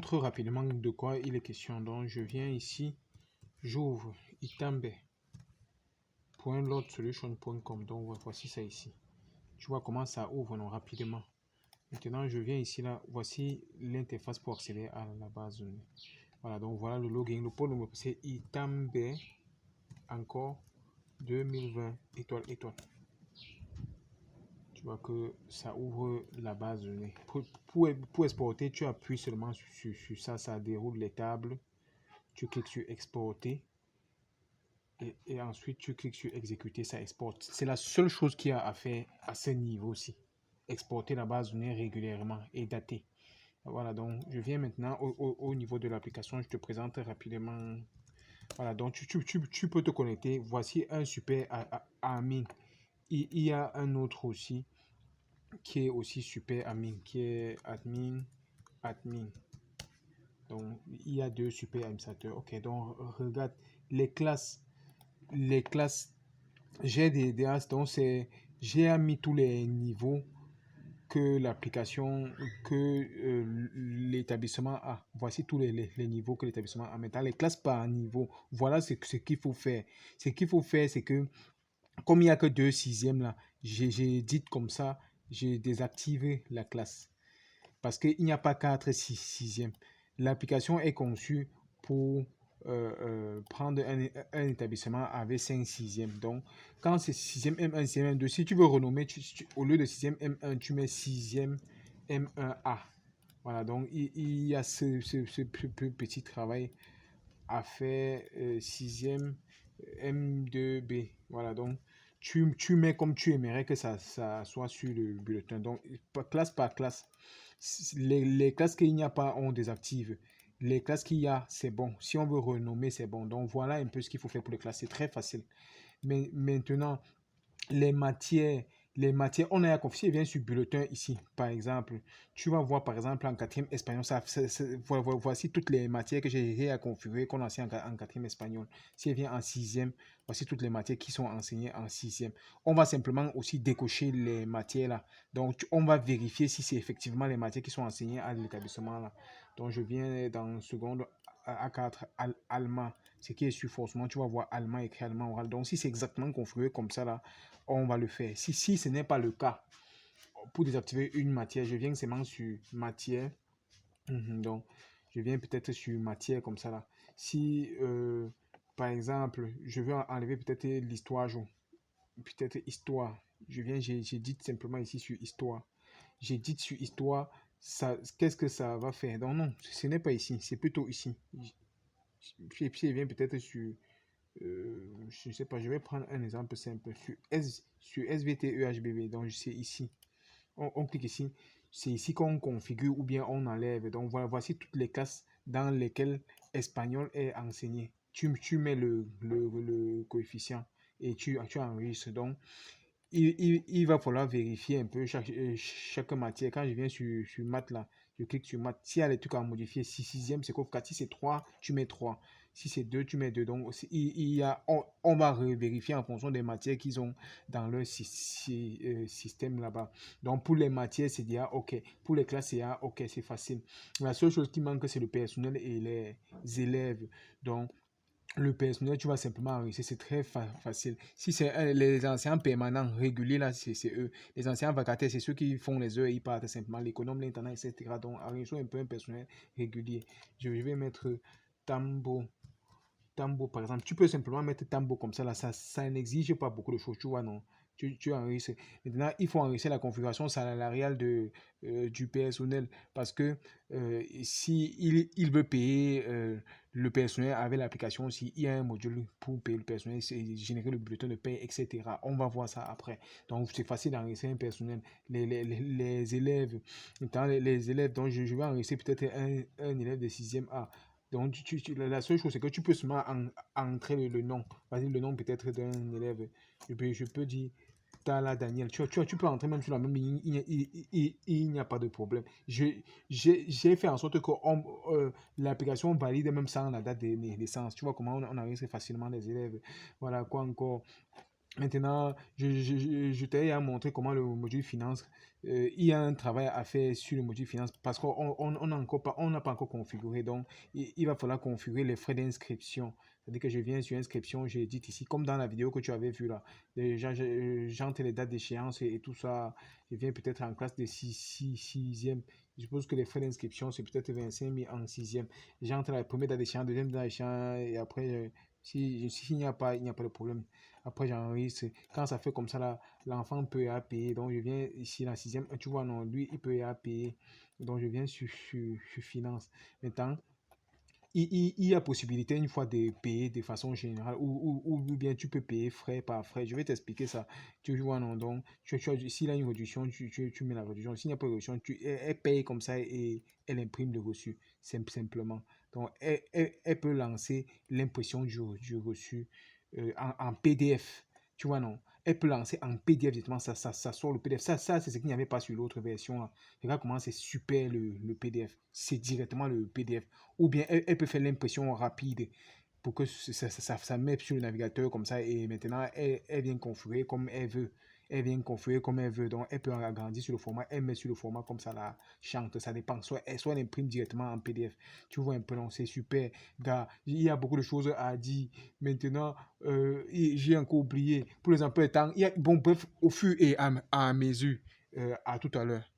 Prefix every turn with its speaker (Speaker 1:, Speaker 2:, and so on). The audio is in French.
Speaker 1: montre rapidement de quoi il est question. Donc, je viens ici, j'ouvre itambe.loadsolution.com. Donc, voici ça ici. Tu vois comment ça ouvre non, rapidement. Maintenant, je viens ici, là, voici l'interface pour accéder à la base de données. Voilà, donc voilà le login. Le pôle numéro, c'est itambe encore 2020 étoile étoile. Tu vois que ça ouvre la base de données. Pour exporter, tu appuies seulement sur ça, ça déroule les tables. Tu cliques sur exporter et ensuite tu cliques sur exécuter, ça exporte. C'est la seule chose qu'il y a à faire à ce niveau-ci. Exporter la base de données régulièrement et dater. Voilà, donc je viens maintenant au niveau de l'application. Je te présente rapidement. Voilà, donc tu peux te connecter. Voici un super admin. Il y a un autre aussi qui est aussi super admin, qui est admin. Donc, il y a deux super administrateurs. Ok, donc regarde les classes. J'ai des as, donc j'ai mis tous les niveaux que l'application, que l'établissement a. Voici tous les niveaux que l'établissement a. Maintenant, les classes par niveau, voilà ce qu'il faut faire. Ce qu'il faut faire, c'est que, comme il n'y a que deux sixièmes là, j'ai dit comme ça, j'ai désactivé la classe. Parce qu'il n'y a pas 4 sixièmes. L'application est conçue pour prendre un établissement avec 5 sixièmes. Donc, quand c'est 6e M1, 6e M2, si tu veux renommer, au lieu de 6e M1, tu mets 6e M1A. Voilà, donc il y a ce petit travail à faire 6e M2B. Voilà, donc tu mets comme tu aimerais que ça soit sur le bulletin. Donc, classe par classe. Les classes qu'il n'y a pas, on désactive. Les classes qu'il y a, c'est bon. Si on veut renommer, c'est bon. Donc, voilà un peu ce qu'il faut faire pour les classes. C'est très facile. Mais maintenant, les matières, on a confié, vient sur bulletin ici, par exemple. Tu vas voir, par exemple, en quatrième espagnol, voici toutes les matières que j'ai à configurer qu'on enseigne en quatrième espagnol. Si elle vient en sixième, voici toutes les matières qui sont enseignées en sixième. On va simplement aussi décocher les matières là. Donc, on va vérifier si c'est effectivement les matières qui sont enseignées à l'établissement là. Donc, je viens dans seconde A4, allemand. Ce qui est sur forcément, tu vas voir allemand écrit allemand oral. Donc, si c'est exactement configuré comme ça là, on va le faire. Si ce n'est pas le cas, pour désactiver une matière, je viens seulement sur matière. Donc, je viens peut-être sur matière comme ça là. Si, par exemple, je veux enlever peut-être l'histoire, peut-être histoire. Je viens, j'ai dit simplement ici sur histoire. J'ai dit sur histoire, qu'est-ce que ça va faire? Donc, non, ce n'est pas ici, c'est plutôt ici. Puis, je viens peut-être sur je ne sais pas, je vais prendre un exemple simple sur SVT-EHBB. Donc, c'est ici. On clique ici. C'est ici qu'on configure ou bien on enlève. Donc, voilà, voici toutes les classes dans lesquelles espagnol est enseigné. Tu mets le coefficient et tu enregistres. Donc, il va falloir vérifier un peu chaque matière. Quand je viens sur maths là, je clique sur maths. S'il y a des trucs à modifier, si 6e, c'est quoi? Si c'est 3, tu mets 3. Si c'est 2, tu mets 2. Donc, on va vérifier en fonction des matières qu'ils ont dans leur système là-bas. Donc, pour les matières, c'est déjà OK. Pour les classes, c'est OK, c'est facile. La seule chose qui manque, c'est le personnel et les élèves. Donc, le personnel, tu vas simplement enregistrer, c'est très facile. Si c'est les enseignants permanents, réguliers, là, c'est eux. Les enseignants vacataires, c'est ceux qui font les heures, ils partent simplement, l'économe, l'intendant, etc. Donc, enregistrer un peu un personnel régulier. Je vais mettre Tambo. Tambo, par exemple. Tu peux simplement mettre Tambo comme ça, là, ça n'exige pas beaucoup de choses, tu vois, non? Tu enregistres. Maintenant, il faut enregistrer la configuration salariale du personnel parce que si il veut payer le personnel avec l'application, s'il y a un module pour payer le personnel, c'est générer le bulletin de paie, etc. On va voir ça après. Donc, c'est facile d'enregistrer un personnel. Les élèves, maintenant, les élèves, donc je vais enregistrer peut-être un élève de 6e A. Donc, la seule chose, c'est que tu peux seulement entrer le nom. Vas-y, le nom peut-être d'un élève. Je peux dire Tala Daniel. Tu peux entrer même sur la même ligne. Il n'y a pas de problème. J'ai fait en sorte que l'application valide même sans la date de naissance. Tu vois comment on enregistre facilement les élèves. Voilà, quoi encore. Maintenant, je t'ai montré comment le module finance, il y a un travail à faire sur le module finance parce qu'on n'a encore pas, on n'a pas encore configuré. Donc, il va falloir configurer les frais d'inscription. C'est-à-dire que je viens sur inscription, j'ai dit ici, comme dans la vidéo que tu avais vue là. Déjà, j'entre les dates d'échéance et tout ça. Je viens peut-être en classe de 6e. Je suppose que les frais d'inscription, c'est peut-être 25 000 en 6e. J'entre la première date d'échéance, deuxième date d'échéance et après, s'il n'y a pas, il n'y a pas de problème. Après, j'enregistre. Quand ça fait comme ça, là, l'enfant peut y aller payer. Donc, je viens ici, la sixième. Tu vois, non, lui, il peut y aller payer. Donc, je viens sur finance. Maintenant, il y a possibilité une fois de payer de façon générale ou bien tu peux payer frais par frais. Je vais t'expliquer ça. Tu vois, non, donc, s'il a une réduction, tu mets la réduction. S'il n'y a pas de réduction, elle paye comme ça et elle imprime le reçu, simplement. Donc, elle peut lancer l'impression du reçu en PDF. Tu vois, non? Elle peut lancer en PDF directement, ça sort le PDF. Ça c'est ce qu'il n'y avait pas sur l'autre version là. Regarde comment c'est super le PDF. C'est directement le PDF. Ou bien elle peut faire l'impression rapide pour que ça mette sur le navigateur comme ça et maintenant elle vient configurer comme elle veut. Elle vient configurer comme elle veut. Donc elle peut agrandir sur le format, elle met sur le format comme ça la chante. Ça dépend. Soit elle imprime directement en PDF. Tu vois un peu, non, c'est super. Gars, il y a beaucoup de choses à dire. Maintenant, j'ai encore oublié. Pour les emplois de temps, bon, bref, au fur et à mesure. À tout à l'heure.